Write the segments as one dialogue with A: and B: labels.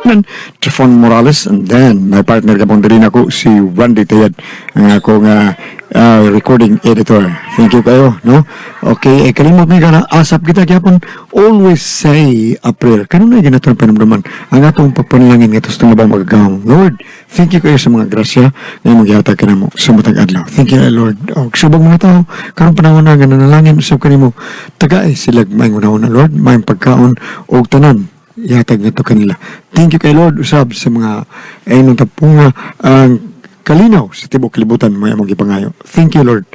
A: Nan, Trifon Morales, and then my partner kapong din ako si Randy Tayad, ang akong recording editor. Thank you kayo, no? Okay, kalimot na ka na, asap kita gyapon, always say a prayer. Kanun na ginato ng panamdaman, ang atong pagpanalangin nga gusto nga ba magagawang. Lord, thank you kayo sa mga grasya na magyata ka na mo sa matag adlaw. Thank you, Lord. O, subang mga tao, karong panahon na nga nanalangin, usap ka mo, tagay sila may una-una, Lord, may pagkaon o tanan yatag nito kanila. Thank you kay Lord usab sa mga nung tapunga ang kalinaw sa tibok kalibutan may among gipangayo. Thank you Lord.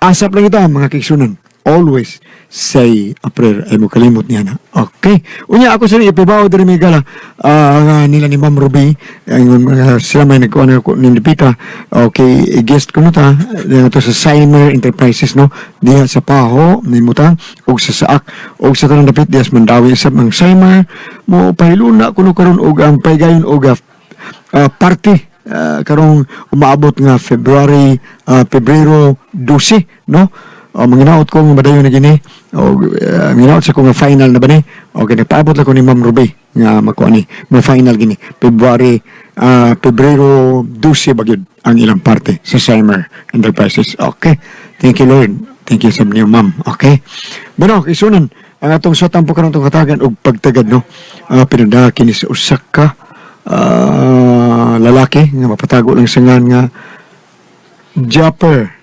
A: Asap lang ito mga kaigsunan. Always say a prayer ay mo kalimot niya na. Okay. Unya ako sa ipabaw diri may gala nila ni Ma'am Ruby sila may nagkuha ko ni Pita. Okay, guest ko ta dito sa Simer Enterprises no. Diha sa Paho ni Muta og sa Saak og sa tanang dapit diha sa Mandawi sa mga Simer mo pahiluna kuno karon og ang paygayon og party karong umaabot nga Pebrero 12 no. Manginaot ko nga madayon na gini o manginaot sa ko nga final na ba ni o nagpaabot lang ko ni Ma'am Ruby nga makuha ni may final gini Pebrero 12 bagyod ang ilang parte sa Simer Enterprises. Okay, thank you Lord, thank you sa niyo Ma'am. Okay, bueno isunan ang atong suwatan po karong katagan og pagtagad no pinadaki ni sa usak lalaki nga mapatago lang sa ngan nga Japper.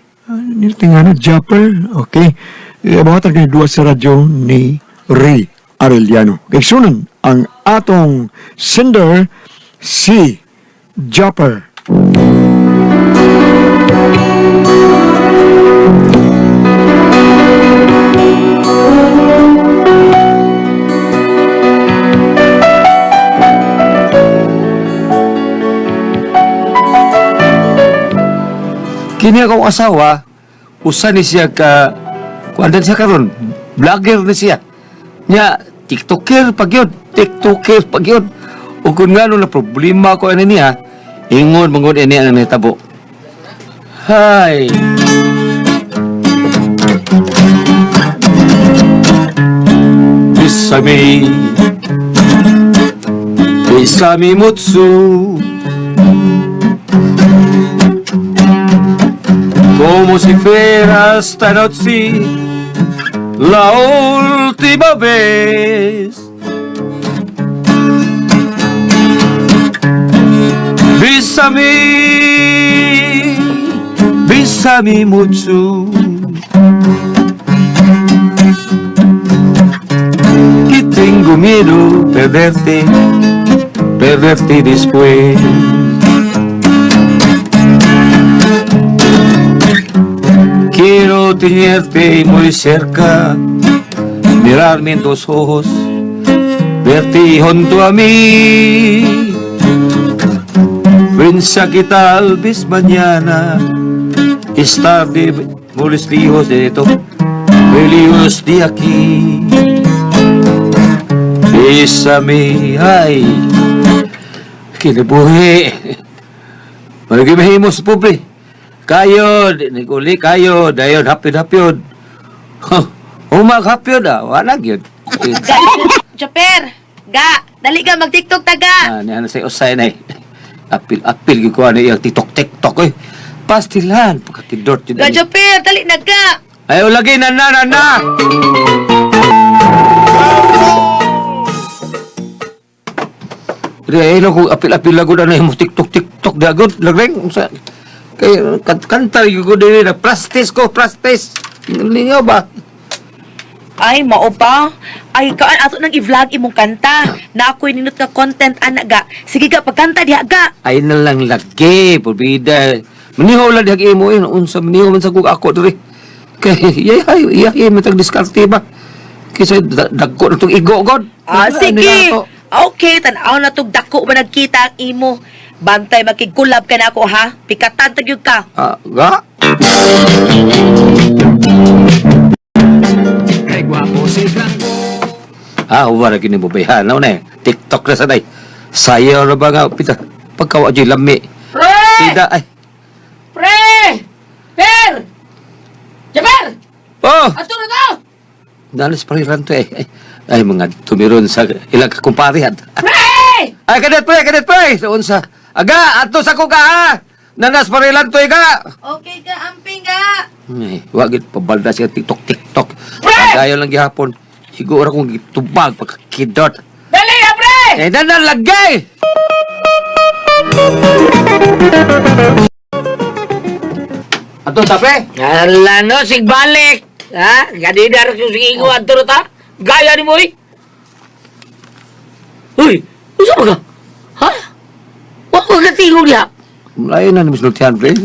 A: Tingnan Japper. Okay. Bawatan kayo duwa sa radyo ni Ray Arellano. Kaya sunan ang atong sender si Japper.
B: Kini akong asawa, usa ni siya kuandan siya karon, vlogger ni siya. Nya, tiktoker pagyod. O kung nga na problema ko ano niya, ingon mangod ini ang nitabo. Hay. Bisami mutsu. Como si fuera esta noche la última vez. Bésame mucho. Que tengo miedo perderte después. Quiero tenerte muy cerca, mirarme en tus ojos, verte junto a mí. Piensa que tal vez mañana estar muy lejos de esto, muy lejos de aquí. Bésame, ay, que le buhe. Para que me himos pobre. Kayod, naguli kayod, dayon hapyod. Hapyod wala gyud.
C: Chopper, dali ka mag-TikTok taga.
B: Ano say usay nay. Apil ko ano yung TikTok eh. Pastilan, pagkatidort yun.
C: Chopper, dali na ka.
B: Ayaw lagi, nana. Ayaw ko apil lago na yung TikTok dagod. Lagreng, kaya kanta ko din na practice. Lingaw ba?
C: Ay, mao pa. Ay, kaan ato nang i-vlog imong kanta. Na ako'y ninot ka content, anak ga. Sige ga, pagkanta diha ga.
B: Ay na lang lagi, porbida. Manihaw lang diha imo yun. Unsa manihaw man sa kong ako diri. Kaya, iya, matag diskarte ba? Kasi dagko na itong igo, God.
C: Sige. Okay, tanaw na itong dako ba nagkita ang imo. Bantay makigkulab ka na ako, ha? Pikatan tagyog ka.
B: Ga?
D: Ay, guwapo si Blanco.
B: Wala kini mo bayhan. Ano na TikTok na sanay. Sayaw na ba nga? Pagkawa dyan lami.
C: Pre!
B: Sida, ay.
C: Pre! Per! Jaber!
B: Oh!
C: Ato na to!
B: Dalas pariran to eh. Ay, mga tumiron sa ilang kakumparihan.
C: Pre!
B: Ay, kadet pre! Sa unsa? Aga, ato sa ko ka, ha? Nanas parilan to, ga!
C: Okay ka, amping ka.
B: Ay, wagit pabalda siya TikTok. Pagayo lang gihapon. Siguro akong gitubag pagkakidot.
C: Dali na, pre!
B: Eh, lagay! Ato sa pre?
E: Alano, sigbalik. Ha? Ganidar ko sige ko adto ta. Gaya ni mo eh. Uy, usa ka? Ha? Wa ko gatingog diha.
B: Lain na ni Miss Lutian, pre.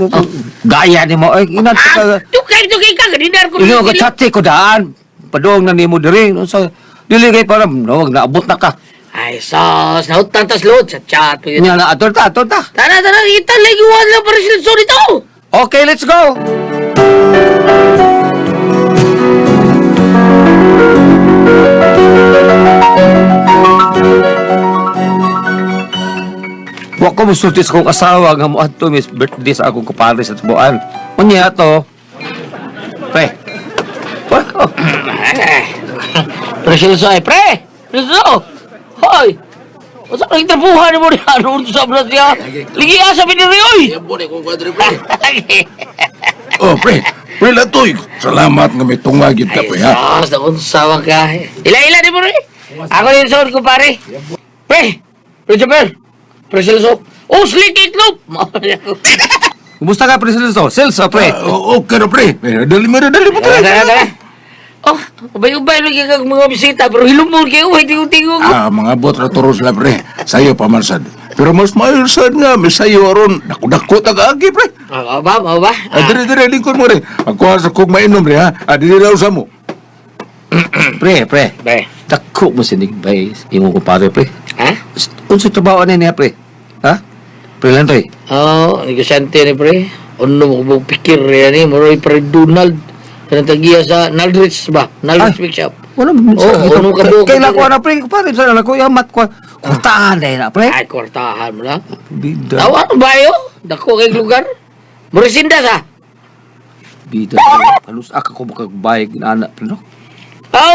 B: Gaya ni mo. Ay, inat ka.
E: Tukay ka ganidar ko.
B: Inyo ka chati ko daan. Padong na ni mo diri. Sa dili kay para no, wag naabot na ka.
E: Ay, sos, nahutan tas load sa chat.
B: Inya na ato ta.
E: Tara, kita lagi wala pa rin sila dito.
B: Okay, let's go. Wa ko musulti sa kong asawa nga mo ato Miss birthday sa akong kapare sa Tubuan. Unya to. Pre.
E: Presilso ay, pre! Presilso! Hoy! Masa nang trabuhan mo niya? Ano sa blas niya? Ligi asa piniri, oy!
F: Oh, pre. Pre latoy. Salamat nga may tungagid ka, pre, ha?
E: Sos, nakunsawa ka. Ila di mo rin. Ako yung sahod ko, pare. Pre! Pre Jumper! Pre Silso! Oh, slit itlop!
B: Kumusta ka pre Celso? Celso pre.
F: Okay na, pre. Dali mo,
E: Tara. Oh, ubay-ubay lagi kag mga bisita, pero hilumon kayo, tingog-tingog.
F: Mga bot na turos lang, pre. Sayo pa, Marsad. Pero mas mayroon nga, may sayo aron. Dako-dako taga-agi, pre.
E: Mau ba?
F: Dire, lingkod mo, re. Ako sa kong mainom, re, ha? Dire daw sa mo.
B: Pre.
E: Pre.
B: Dako mo sinig bay imong kumpare pre.
E: Ha?
B: Unsa trabaho na niya pre? Ha? Pre lang toy.
E: Oh, negosyante ni pre. Ano mo kung pikir yan eh, maroy pre Donald. Pinatagiya sa Naldrich ba? Naldrich Big Shop.
B: Wala mo
E: ano ka buo?
B: Kailan ko na pre kumpare sa ko yamat ko. Kurtahan dai na pre.
E: Ay, kwartahan mo lang.
B: Bida.
E: Tawa, ano ba yun? Dako kay lugar. Murisinda sa?
B: Bida. Palus aka ko makagbayad anak pre no.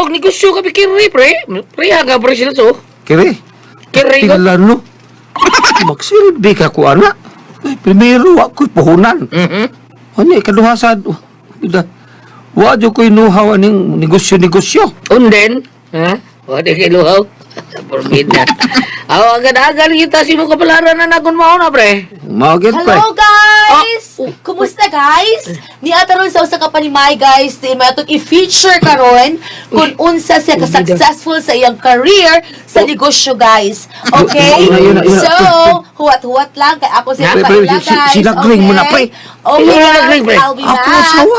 E: Negosyo ka pikiri pre. Pre, haga pre sila so.
B: Kire.
E: Kiri ko.
B: Tingala no. Magsilbi ka ko anak. Primero ako puhunan. Ano ikaduha sa bida. Wa jo ko inuhaw aning negosyo.
E: Unden, ha? Wala kay luhaw. Forbidden. Agad-agad kita si mo kapalaran na nagun mo na, pre.
B: Magit pre.
C: Hello, guys! Kumusta, guys? Ni ataron sa usa ka panimay, guys. Di may atong i-feature karon kung unsa siya ka-successful sa iyang career sa negosyo, guys. Okay?
B: Yun na.
C: So, huwat-huwat lang. Kaya ako siya
B: Pre,
C: paila,
B: si-
C: guys.
B: sinagring mo na, pre.
C: Okay,
E: Imo na
C: guys.
E: nagring, pre.
C: I'll be
B: Ako
C: back.
B: asawa.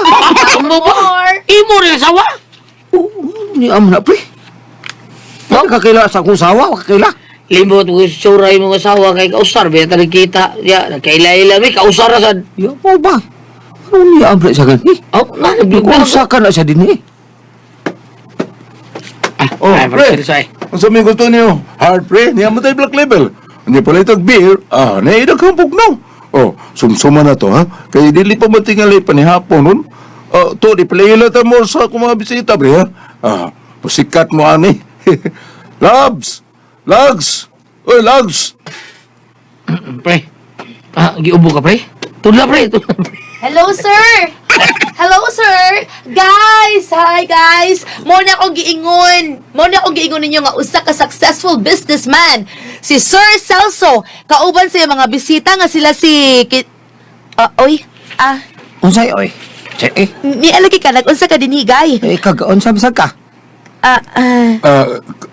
E: Amo ba?
C: More.
E: Imo rin sawa?
B: Ni am na pre. Wa kakila sa akong sawa, wa kakila.
E: Limot ko suray mo asawa kay kausar biya tali kita. Ya, nagkaila-ila mi kausar ra sad.
B: Ya mo ba? Ano niya am sa gani?
E: Oh, na
B: Kung sa ka na siya din eh.
F: Oh,
E: Ay,
F: pre.
E: say.
F: Ang sabi gusto niyo, hard, pre. Niya mo tayo black label. Hindi pala itong beer. Naidag kang pugnaw. Oh, sumsuma na to, ha? Kaya dili pa matingali pa ni hapon nun. To, di pala ilata mo sa akong mga bisita, pre, ha? Pasikat mo, ani. Labs! Lags! Oy, Lags!
E: Pre. Giubo ka pre? Tula pre.
C: Hello, sir! Hello, sir! Guys! Hi, guys! Muna akong giingon ninyo nga usa ka successful businessman. Si Sir Celso. Kauban sa mga bisita nga sila si...
B: Unsay oy. Say
C: Ni alagi ka, nag-unsa ka dinhigay.
B: kagaon sa bisag ka.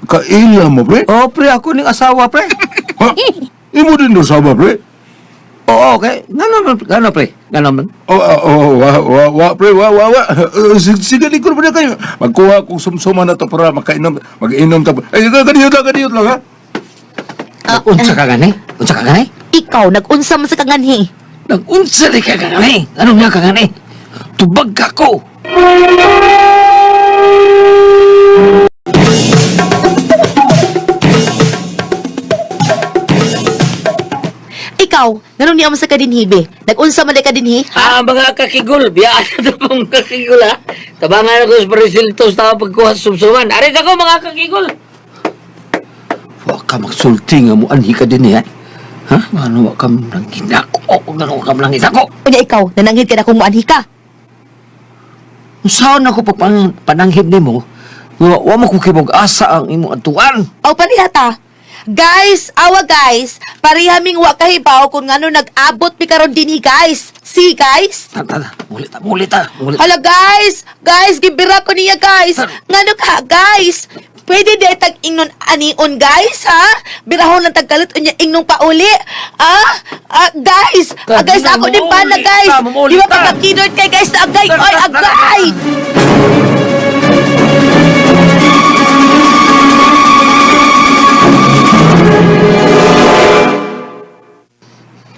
F: Kaila mo, pre?
B: Oh, pre ako ning asawa pre.
F: Ha? Imo din doon sama, pre?
B: Oo, okay. Gano pre? Gano man?
F: Pre, sige, likod mo na kayo. Magkuha kong sumsuma na to para mag-inom ta. Ay, ganiyot lang, ha?
B: Unsa ka gani? Unsa ka gani?
C: Ikaw, nag-unsa man sa kaganhi.
B: Nag-unsa di ka gani? Anong nga ka gani? Tubag ka ko.
C: Ikaw, ganun niya mo sa kadinhibe. Nag-unsa man ka dinhi?
E: Mga kakigol, biyaan na pong kakigol ha. Tabangan ako sa presiltos na pagkuha sa sumsuman. Arit ako mga kakigol.
B: Wa ka magsulti nga mo anhi ka din eh. Ha? Ano wa ka nang ginako? Ano wa ka nang ginako?
C: Unya ikaw, nananghid ka na kung muanhi ka.
B: Saan ako pananghid nimo? Wa mo ko kibog-asa ang imong atuan.
C: O parihata. Guys, guys, parihaming wa kahibaw kung ngano nag-abot mi karon dinhi guys. See guys?
B: Tata, muli ta.
C: Hala guys, gibira ko niya guys. Ngano ka guys? Pwede di tag ingnon anion guys ha? Birahon lang tagkalit unya ingnon pauli. Guys, guys ako din bala guys. Di ba pagkakinod kay guys na agay, oy agay.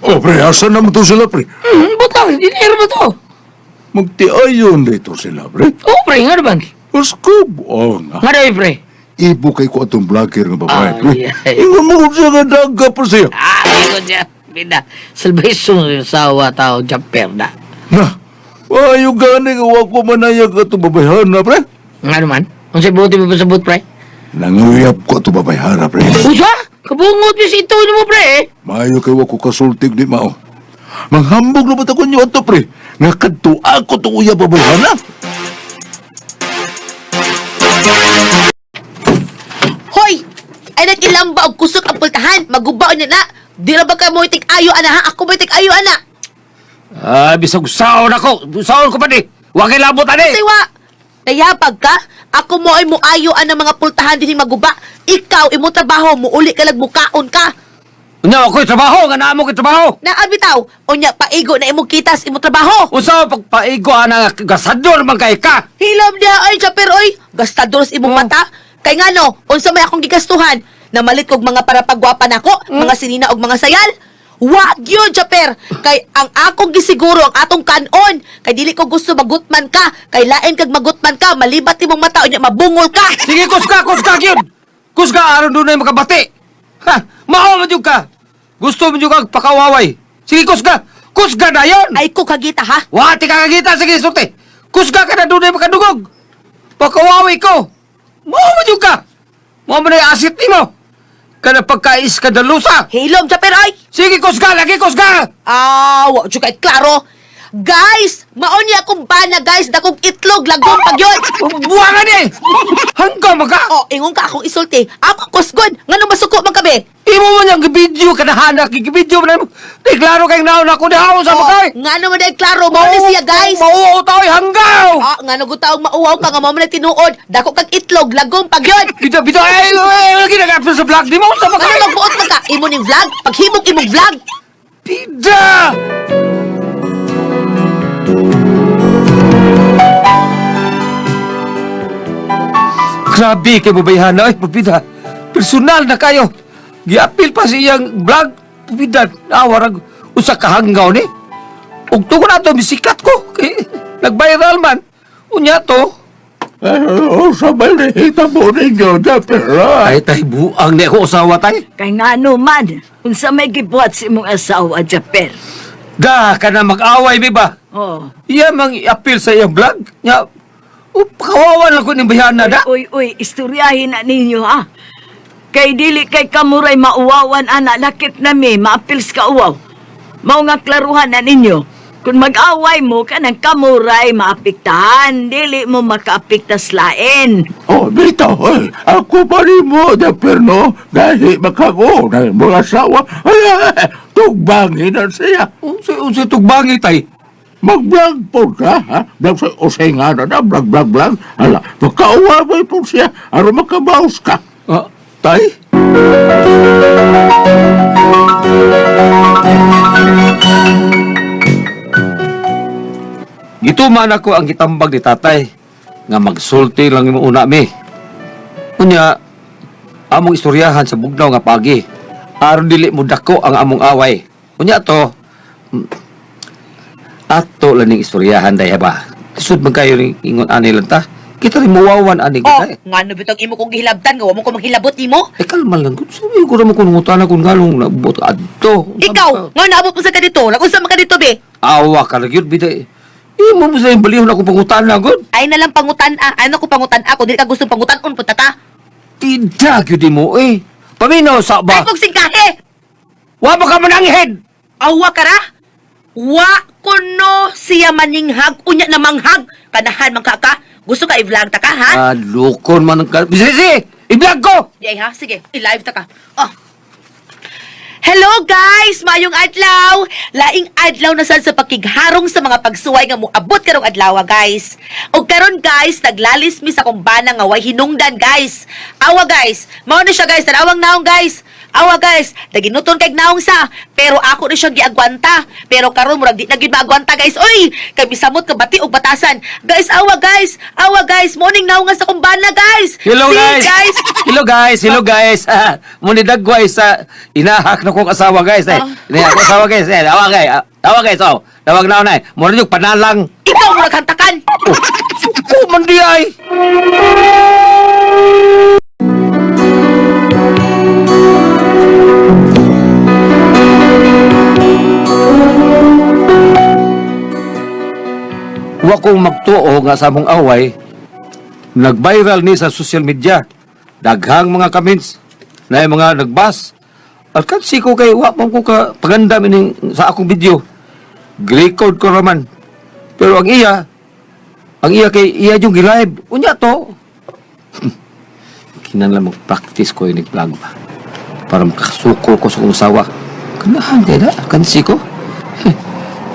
F: Oh, pre, asan naman to sila, pre?
E: Butang, dinero mo to.
F: Magtiayon dito sila, pre.
E: Oo, pre, nga naman.
F: Paskub. Oh, nga.
E: Nga na, pre.
F: Ibo kay ko atong vlogger nga babae, pre.
E: Ay.
F: Ingon mo kung siya nga daga pa siya.
E: Ikaw niya. Bida, salvation yung sawa tao, jumper na.
F: Na, ayaw gani nga wako manayag atong babayhan na, pre.
E: Nga naman, kung sa buti mo ba sa but, pre?
F: Nanguyap ko atong babayhan na, pre.
E: Usa? Kabungot mo si ito mo, pre.
F: Maayo kay wako kasultig di mao. Manghambog na ba ko niyo ato, pre? Nga kadto ako to uya babayhan na.
C: Hoy! Ay nag-ilamba og kusog ang pultahan. Magubaw niya na. Di na ba ka mo itik ayo ana ha? Ako mo itik ayo ana.
B: Bisag usaon ako. Usaon ko pa di. Wa kay labot ani.
C: Siwa! Nayabag ka? Ako mo ay mo ayo ana mga pultahan din maguba. Ikaw imo trabaho mo uli ka lagmukaon ka.
B: Unya ako trabaho nga naa mo kay trabaho.
C: Naabitaw, unya paigo na imo kitas imo trabaho.
B: Usaw pagpaigo ana gasador man kay ka.
C: Hilom niya ay chaper oy. Gastador sa imong mata. Kay ngano, unsa may akong gigastuhan? Namalit kog mga para pagwapa nako, mga sinina og mga sayal. Wag yun, chaper. Kay ang akong gisiguro ang atong kanon. Kay dili ko gusto magutman ka. Kay lain kag magutman ka, malibat imong mata unya mabungol ka.
B: Sige kuska gyud. Kuska aron dunay makabati. Ha, mao man jud ka. Gusto mo jud kag pakawaway. Sige kuska. Kuska na yon.
C: Ay ko kagita ha.
B: Wati ka kagita sige sulti. Kuska ka na dunay makadungog. Pakawaway ko. Mao man jud ka. Mao man ay asit nimo. Kana pagkais ka dalusa.
C: Hilom, chaper oy.
B: Sige kuska lagi kuska.
C: Wa jud kay klaro. Guys, mao niya akong bana guys, dakong itlog lagong pagyon.
B: Buwangan ni. Hanggang maka.
C: Oh, ingon ka akong isulti. Ako kusgon, ngano masuko man kabe?
B: Imo man yung video ka na hanak, video man mo. Di klaro kay naon ako di hawo sa makay.
C: Ngano man ay klaro mao ni siya guys.
B: Mao taoy hanggaw.
C: Ngano gutaog mauwaw ka nga mao man ay tinuod. Dako kag itlog lagong pagyon.
B: Bito ay lagi na sa vlog di mo sa
C: Ano
B: makay.
C: magbuot man ka? Imo ning vlog? Paghimog imong vlog?
B: Pida. Grabe kay babayhan ay pupida. Personal na kayo. Giapil pa siyang vlog. Pupida, nawarag usa ka hanggaw ni. Ug tugon ato misikat ko kay nag-viral man. Unya to.
F: Sabay na hitabo ninyo, Japera.
B: Ay tay buang ni ako usawa tay.
G: Kay nga man, unsa may gibuhat si imong asawa, Japer.
B: Da ka na mag-away mi ba?
G: Oh.
B: Iya mang i-appeal sa iyang vlog. Nya kawawan lang ko ni bayana da.
G: Uy, istoryahin na ninyo, ha? Kay dili kay kamuray mauwawan, ana, lakit na mi, maapils ka uwaw. Mao nga klaruhan na ninyo. Kung mag-away mo, kanang kamuray maapiktahan, dili mo makaapiktas lain.
F: Oh, bitaw, oy. Ako pa rin mo, Japera, no? Dahil makago na mga asawa. Ay, tugbangin na siya.
B: Unsa tugbangi tay?
F: Mag-vlog po ka, ha? Usay nga na, vlog. Hala, magkaawabay po siya. Aro makabaos ka.
B: Tay? Gituman ako ang gitambag ni tatay nga magsulti lang yung una mi. Unya, among istoryahan sa bugnaw nga pagi. Aron dili mo dako ang among away. Unya to, ato lang ning istoryahan day ba. Sud man kayo ning ingon ani lang ta. Kita rin muwawan ani
C: Oh,
B: kita.
C: ngano bitong imo kong gihilabtan, gawa mo ko maghilabot nimo?
B: Eh, kalma lang. Sabi ko naman kung ngutan akong galong nabot adto.
C: Ikaw, nga naabot mo sa kadito, lagunsa man kadito be.
B: Awa ka lang yun, biday. Imo mo sa yung balihon ako pangutan na, God.
C: Ay na lang pangutan ano ko pangutan ako, dili ka gusto pangutan-on punta ta.
B: Tidak, yun di mo, eh. Paminaw sa
C: Ay,
B: ba?
C: pag singkahe!
B: Wa ba ka mananghead?
C: Awa ka ra? Wa kuno siya maninghag, unya na manghag. Kanahan man ka. Gusto ka i-vlog ta ka, ha?
B: Lukon man ang ka... Sige! I-vlog ko!
C: Di ay ha? Sige, i-live ta ka. Oh. Hello guys! Mayong adlaw! Laing adlaw na sad sa pakigharong sa mga pagsuway nga moabot karong adlaw, guys. O karon guys, naglalis mi sa kumbana nga way hinungdan, guys. Awa guys, mao na siya guys, tanawang naong guys. Awa guys, naginuton kay naong sa, pero ako na siyang giagwanta. Pero karon murag di na gid maagwanta guys. Oy, kay bisamot ka bati og batasan. Guys, awa guys, morning naong nga sa kumbana guys.
B: Hello
C: See,
B: guys! Hello guys! Muni dagway sa inahak na kong asawa guys. Inahak ko asawa guys. Tawa guys. Oh. Tawag na ako na. Muna yung panalang.
C: Ikaw mo naghantakan.
B: Suko man di ay. Wa kong magtuo nga sa mong away, nag-viral ni sa social media. Daghang mga comments na yung mga nagbas. At kasi ko kay wa man ko ka paganda mining sa akong video. Record ko naman. Pero ang iya kay iya yung gi-live. Unya to. Kinahanglan mag-practice ko yung vlog ba. Para makasuko ko sa kong usawa. Kanahan din na, kansi ko.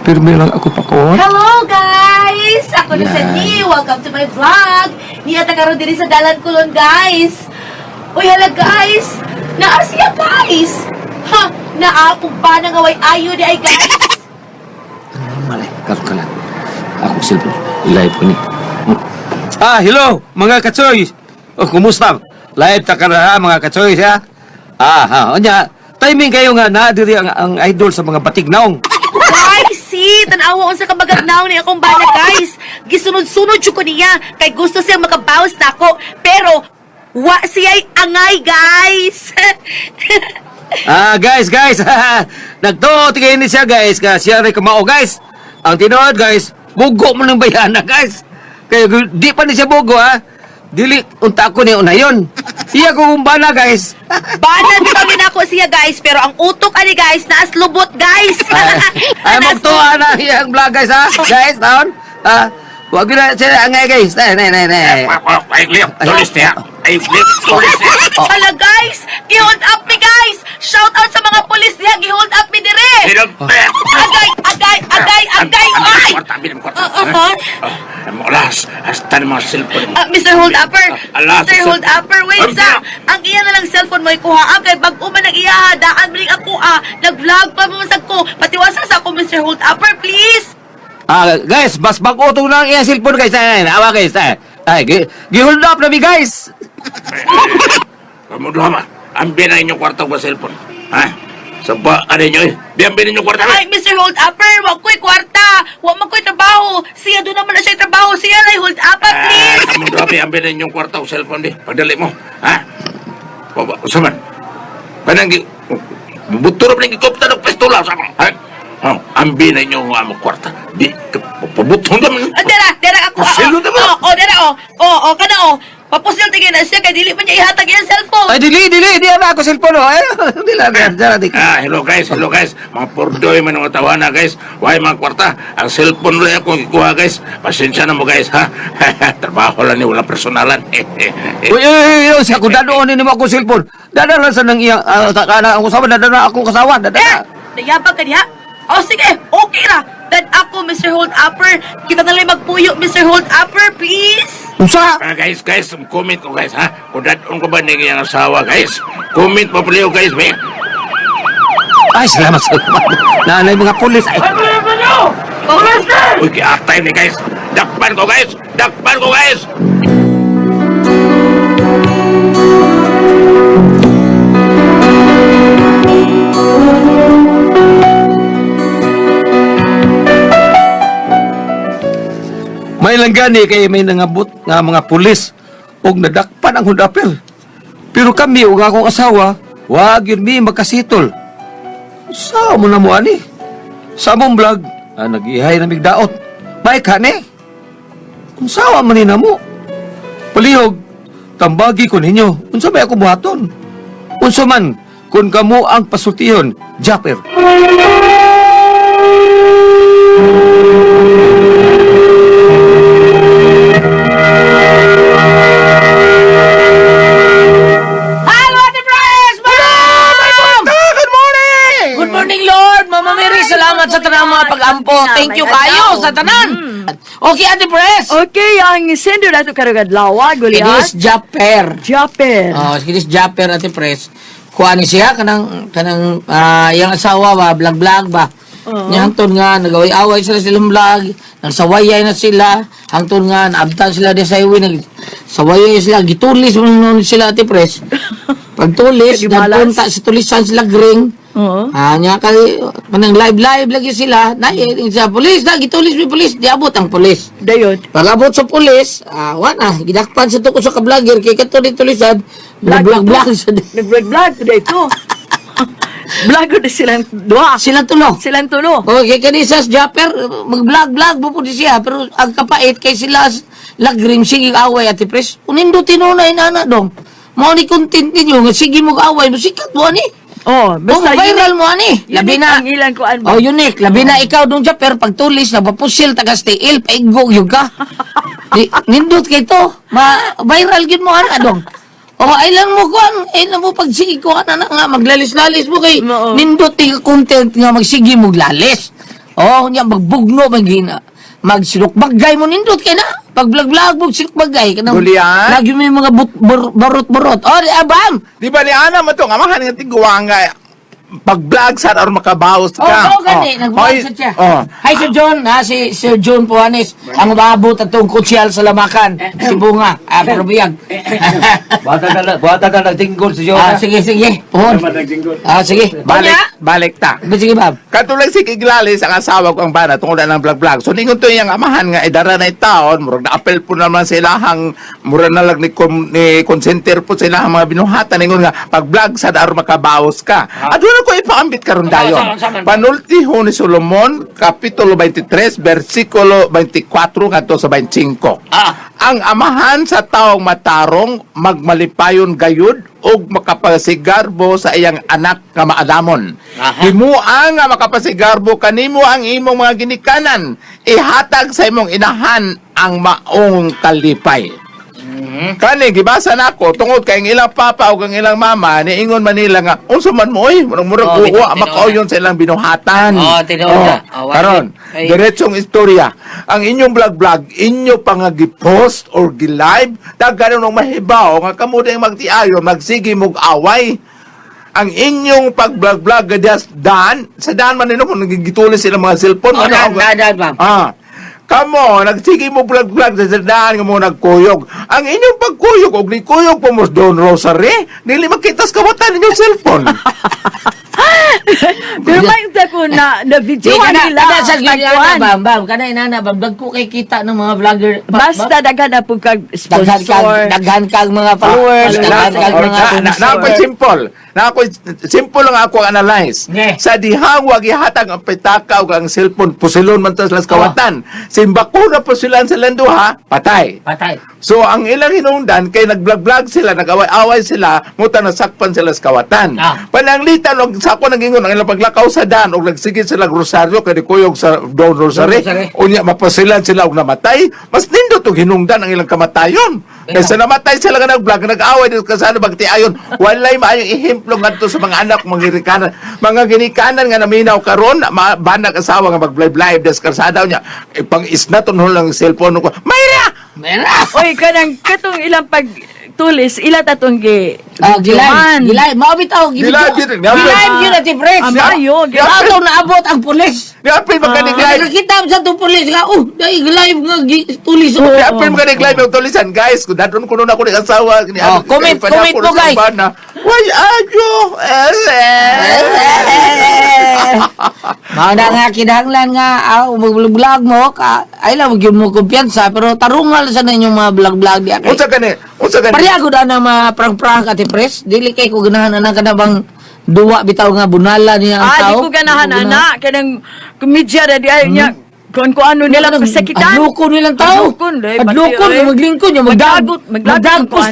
B: Pero may lang ako pa ko.
C: Hello guys! Ako na
B: Yan.
C: sa Ni. Welcome to my vlog. Niya karon diri sa Dalan Kulon guys. Uy hala guys! Naa siya guys! Ha! Naa kung pa nangaway ayo di ay guys!
B: Malay, karon ka lang. Ako silpo. I-live ko ni. Hello, mga katsoy. Oh, kumusta? Live ta ka na ha, mga katsoy, ha? Onya, timing kayo nga na diri ang idol sa mga batignaong.
C: Guys, see! Tanawa ko sa kabagagnaw ni akong bana guys! Gisunod-sunod siya ko niya kay gusto siyang makabawas na ako. Pero, wa siya'y angay guys!
B: Guys. Nagtuot kayo ni siya, guys. Siya rin kamao, guys. Ang tinood, guys, bugo mo ng bayana, guys. Kaya di pa ni siya bugo, ha? Dili, unta ko ni unayon. Iya ko kumbana, guys.
C: Bana din ako siya guys, pero ang utok ani guys, naas lubot guys.
B: Ay, magtuwa na iyang vlog, guys, ha? Guys, taon. Huwag na siya angay, guys. Nay.
D: Ay, Leo, tulis niya. Ay, Leo, tulis niya.
C: Hala guys, gi-hold up me guys. Shout out sa mga pulis diha, gi-hold up me dire. Agay. Ay!
D: Alas, hasta ng mga cellphone mo.
C: Mr. Hold Upper,
D: Alas,
C: Mr. Hold Upper, wait sa. Ang iya na lang cellphone mo ikuha kay bag-o man ang iya, daan bring ako nag-vlog pa mamasag ko. Patiwasan sa ako Mr. Hold Upper, please.
B: Guys, mas mag-utong na ang iyang cellphone, guys. Awa, guys. Ay, gi-hold up na mi, guys.
D: Kamu doon, ambil na inyong kwarta ko cellphone. Ha? Saba, ano nyo eh? Biambil ninyong kwarta
C: Ay, Mr. Hold Upper, wag ko'y kwarta. Wag man ko'y trabaho. Siya doon naman na siya trabaho. Siya na hold upper, please.
D: Kamu doon, ambil na inyong kwarta ko cellphone di. Pagdali mo. Ha? Usaman. Kanang buturap ng ikopta ng pistola sa mo. Ha? Ambil na inyong kwarta. Di, pabutong naman.
C: Dera ako.
D: Pusil na mo.
C: Dera. Kana. Papusil tingin na siya, kaya dili pa niya ihatag yung cellphone.
B: Ay, dili. Di na ako cellphone, oh. Ay, dila.
D: Hello guys. Mga pordoy man ang tawana guys. Why mga kwarta? Ang cellphone rin akong ikuha guys. Pasensya na mo guys ha. Trabaho lang ni wala personalan.
B: Uy, siya ko dadoonin mo ako cellphone. Dadala sa nang iyang, ang usawa, dadala akong kasawa, dadala.
C: Nayabag ka niya? Sige, okay na. Then ako, Mr. Hold Upper. Kita na lang magpuyo, Mr. Hold Upper, please.
B: Unsa?
D: Guys, comment ko guys ha. Kung dadon ko ba ni iyang asawa guys. Comment mo pala guys, may.
B: Ay, salamat. Nanay mga pulis. Ay,
D: Uy, kiatay ni guys. Dakpan ko guys.
B: may langgani kay may nangabot nga mga pulis og nadakpan ang hundapper. Pero kami ug akong asawa, wag yun mi magkasitol. Sa mo na mo ani? Sa mong vlog, nag-ihay na migdaot. May kani? Unsawa man ni namo? Palihog, tambagi ko ninyo. Unsa ba ako buhaton? Unsa man kung kamo ang pasultihon, Japper.
E: Hello, Ate Pres! Ma'am!
F: Good morning!
E: Good morning, Lord! Mama Mary, salamat sa tanang mga pag-ampo. Thank you kayo sa tanan. Okay, Ate Pres.
G: Okay, ang sendo na ito karagad lawa,
E: It
G: Goliath.
E: is Japper.
G: Japper.
E: Oh, it is Japper, Ate Pres. Kuha ni siya, kanang yung asawa ba, vlog-vlog ba. Hangtod nga, nagaway-away sila silang vlog, nagsawayay na sila, hangtod nga, naabtan sila di sa iwi, nagsawayay sila, gitulis mo nun sila, Ate Pres. Pagtulis,
G: Kadimalas.
E: nagpunta sa tulisan sila gring,
G: Oo.
E: nya kay manang live lagi sila, na sa pulis, na gitulis mi pulis, diabot ang pulis.
G: Dayon.
E: Pag-abot sa pulis, wala, gidakpan sa tuko sa ka-vlogger, kay kato di tulisan, nag-vlog sa
G: Nag-vlog today ito. Vlog ko na silang dua.
E: silang tulo.
G: Silang tulo.
E: Okay, kanisas Japper, mag-vlog mo po di siya, pero ang kapait kay sila lagrim, sige away, Ate Pres, unindo tinunay na na dong. Mo ni content ninyo, nga sige mo away, musikat mo ani.
G: Oh, basta
E: Viral mo ani. Labi na.
G: ang ilang kuan ba?
E: Oh, unique. Labi na ikaw dong Japper, pagtulis, napapusil, taga-stiil, paigog yung ka. Nindot kay to. Viral gid mo ana dong. O, ailan mo kuan, ailan mo pagsigi ko ana nga, maglalis-lalis mo kay
G: Oo.
E: nindot ti content nga magsigi mo lalis. Oh, nya magbugno magina. Magsilukbagay mo nindot kay na. Pag vlog-vlog mo silukbagay kanang
F: Julian?
E: lagi mo yung mga barot-barot. Oh, di abam.
F: Di ba ni Ana mo itong amahan nga tiguang nga pag-vlog sa or makabawas ka?
E: Oo, gani. Nag-vlog sa siya. Hi, Sir John. Si Sir John Puanes. Ang maabot at itong kutsiyal sa Lamakan. Si Bunga. Probiyag.
B: Buhata na nagtinggol si Jonah.
E: Sige. Puhon. Sige.
F: Balik ta.
E: Sige, Bob.
F: Katulad si Kiglalis, ang asawa ko ang bana, tungkol na ng vlog-vlog. So, ningon to yung amahan nga, idara na taon, murag na-appel po naman sila hang, murag na lang ni consenter po sila ang mga binuhatan. Ningon nga, pag-vlog sa daar makabawas ka. At wala ko ipaambit karon dayon. Panultiho ni Solomon, Kapitulo 23, versikulo 24 ngadto sa 25. Ang amahan sa taong matarong, magmalipayon gayud, og makapasigarbo sa iyang anak nga maadamon. Himuang nga makapasigarbo kanimo ang imong mga ginikanan. Ihatag sa imong inahan ang maong kalipay. Kani gibasa nako tungod kay ang ilang papa ug ang ilang mama niingon Manila nga unsa man mo murag
E: Oh,
F: uwa
E: tinuod
F: makauyon sa ilang binuhatan.
E: tinuod na.
F: Karon
E: Ay.
F: diretsong istorya. Ang inyong vlog inyo pa nga gi-post or gi-live daghan nung mahibaw nga kamo ding magtiayon magsige mog away. Ang inyong pag-vlog gadas dan sa dan man nino kung nagigitulis sila mga cellphone
E: Bob.
F: Kamo, nagsige mo vlog-vlog sa sardaan nga mo nagkuyog. Ang inyong pagkuyog, og ni kuyog po mo Don Rosary, dili makitas kawatan inyong cellphone.
G: Pero may ito ko na video nila.
E: Kada sa
G: tagpuan.
E: Bam. Kada inana, Bam ko kay kita ng mga vlogger.
G: Basta daghan na po kag sponsor.
E: Daghan kag mga followers, daghan kag mga
F: simple. Simple lang ako ang analyze.
E: Ne.
F: Sa dihang wag ihatag ang pitaka ug ang cellphone pusilon man tas las kawatan. Simbakura pusilan sa landuha, patay. So ang ilang hinungdan kay nag-vlog sila, nag-away-away sila, muta nasakpan sila sa kawatan. Pananglitan og sa ako nagingon ang ilang paglakaw sa dan og nagsigit sila rosaryo kay kuyog sa Don Rosary. Unya mapasilan sila og namatay, mas nindot og hinungdan ang ilang kamatayon. Kaysa namatay sila nga nag-vlog, nag-away dito kasano bagtiayon, walay maayong ehemplo ngadto sa mga anak mga ginikanan. Mga ginikanan nga naminaw karon, banag asawa nga mag-live des karsada niya. Pang isnaton lang cellphone ko. Mayra!
G: Oy, kanang katong ilang pagtulis, ila tatong
E: Gilay. Maubitaw.
F: Gilay.
E: Gilay yun Ati Pres.
G: Amayo.
E: Ato naabot ang pulis.
F: Gapin magkanig-live.
E: Nakakita sa itong pulis nga, dahil live nga tulis.
F: Gapin magkanig-live yung tulisan. Guys, kung dadron ko nun ako ng asawa.
E: Comment mo, guys.
F: Why adyo?
E: Mga nga kinahanglan nga, mag-vlog mo, ay lang, mag mo kumpiyansa, pero tarungal sa na inyong mga vlog-vlog di akay.
F: Unsa gani?
E: Pariyago na na mga prank-prank Ati Pres, dili kay ko ganahan na ka na bang duwa bitaw nga bunala niya ang tao.
G: di ko ganahan ana kanang komedya na di ay niya kung ano nila pasakitan.
E: Adloko nilang tao. Adloko na maglingkod niya. Magdagpos.
G: Magdagpos.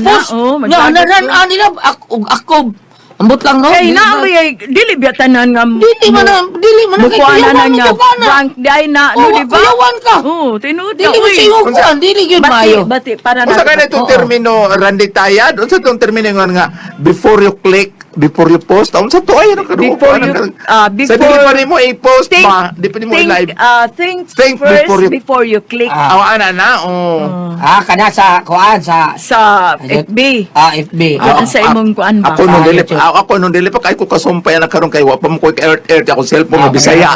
E: Nila, ako, Ambot lang, no?
G: Kay
E: Dili
G: na ay dili biya tanan nga
E: Dili man na kay
G: mukuha na
E: kuyawan
G: nga
E: mo ka na.
G: bank day na
E: Oo,
G: no di ba?
E: kuyawan ka.
G: Oo, tinuod
E: Dili mo sa imo kuan, dili gyud maayo.
G: Bati para
F: Unsa ka na
G: na.
F: itong termino, Randy Tayad? Unsa itong termino nga, before you click, before you post, unsa to ay,
G: Before you-
F: sa
G: before-
F: dili pa rin mo i-post
G: Think-
F: ba? Di pa rin mo i-live.
G: Think
F: Think
G: first
F: before you-
G: before you click
F: Ana na, oh.
E: Kana sa kuan sa
G: sa FB.
E: FB.
G: Kuan sa imong kuan ba?
F: Ako nung dili
E: YouTube.
F: pa, ako nung dili pa kay ko kasumpay na karon kay wa pa mo ko earth ako cellphone nga Bisaya.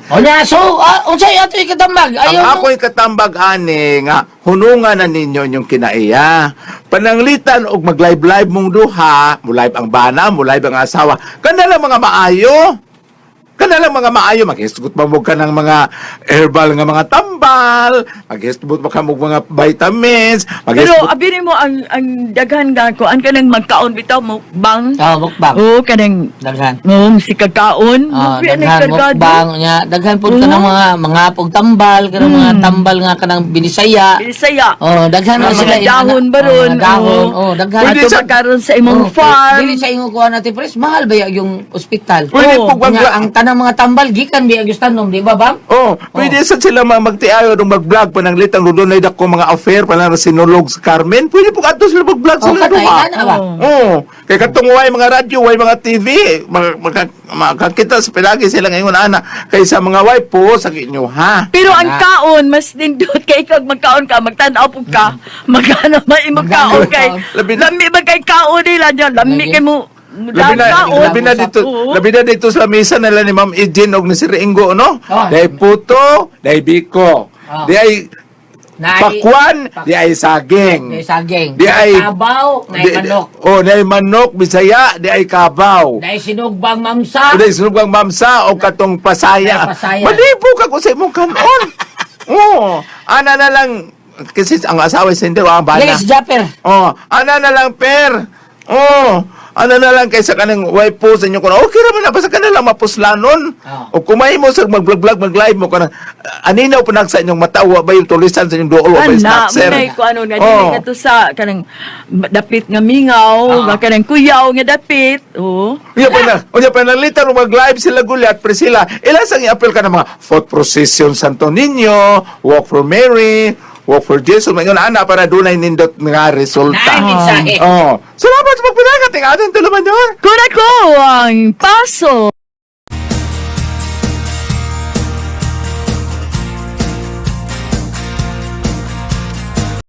E: O nya, so, unsay ato ikatambag?
F: Ang
E: Ayaw mo.
F: ako'y katambag ani nga hunungan na ninyo yung kinaiya. Pananglitan og mag-live mong duha, mo live ang bana, mo live ang asawa. Kanala mga maayo. Kanala mga maayo, maghisgot pa mo ka ng mga herbal nga mga tambal, maghisgot pa ka mo mga vitamins,
G: Pero
F: maghisgot
G: abinin mo ang daghan nga kuan kanang magkaon bitaw mo bang.
E: Mukbang.
G: Oo, kanang
E: Daghan.
G: si kakaon.
E: Daghan mukbang nya, daghan pud ka ng mga pagtambal, kanang mga tambal nga kanang binisaya.
G: Bisaya.
E: Daghan na
G: Mga
E: sila
G: dahon ba ron?
E: Dahon.
G: Oo.
E: Daghan.
G: Ato magkaroon sa imong farm.
E: Dili sa inyo kuha natin, pres, mahal ba yung ospital?
F: Pwede
G: Oo,
F: po bang
E: Nya, ang tanang mga tambal, gikan ba yung tanom, di ba bang?
F: Oh, pwede sa sila magtiayo nung mag-vlog pananglitan doon ay dako mga affair panang sinulog sa Carmen. Pwede po kadto sila mag-vlog sila
E: katay
F: duha.
E: na ba?
F: Oh, kay katong way mga radyo, way mga TV, makakita sa pilagi sila ngayon ana kaysa mga way po sa inyo ha.
G: Pero ang kaon, mas nindot kay ikaw magkaon ka, magtanaw po ka, magana may imong kaon kay,
F: Labi na-
G: lami ba kay kaon nila dyan, lami kay mo,
F: Labi na dito sa misa nila ni Ma'am Ejin og ni Sir Ingo, no?
E: Oh.
F: Dahil puto, dahil biko.
E: Oh.
F: Di ay
E: Nay-
F: pakwan, di ay saging.
E: Di saging.
F: Di ay
E: Kabaw, nay manok.
F: Oh, di ay manok, bisaya, di ay kabaw.
E: Dahil sinugbang mamsa.
F: Di sinugang mamsa o katong pasaya.
E: Pasaya.
F: Malibo ka ko sa imong kanon. Oh, ana na lang kasi ang asawa sa hindi ang bana.
E: Yes, Japper.
F: Oh, ana na lang per. Oh, ano na lang kaysa kanang wife po sa inyo ko. Okay ra man na basta kanila mapuslanon.
E: Oh.
F: O kumay mo sa mag-vlog mag-live mo kana aninaw pa nag sa inyong matawa ba yung tulisan sa inyong dool o ba yung
G: Ana,
F: snackser.
G: manay ko ano nga,
F: Oh.
G: dili nga to sa, kanang dapit nga mingaw, nga kanang kuyaw nga dapit, oh.
F: Unya pa na later mag-live sila Gulyat Priscilla. Ilan sang i-appeal ka ng mga fourth procession Santo Niño, Walk for Mary, Walk for Jesus, mayon ana para dunay nindot nga resulta.
E: Nay, mensahe.
F: Oh. Salamat sa pagpinagat ng ating tuluman doon.
G: Kung ako ang paso,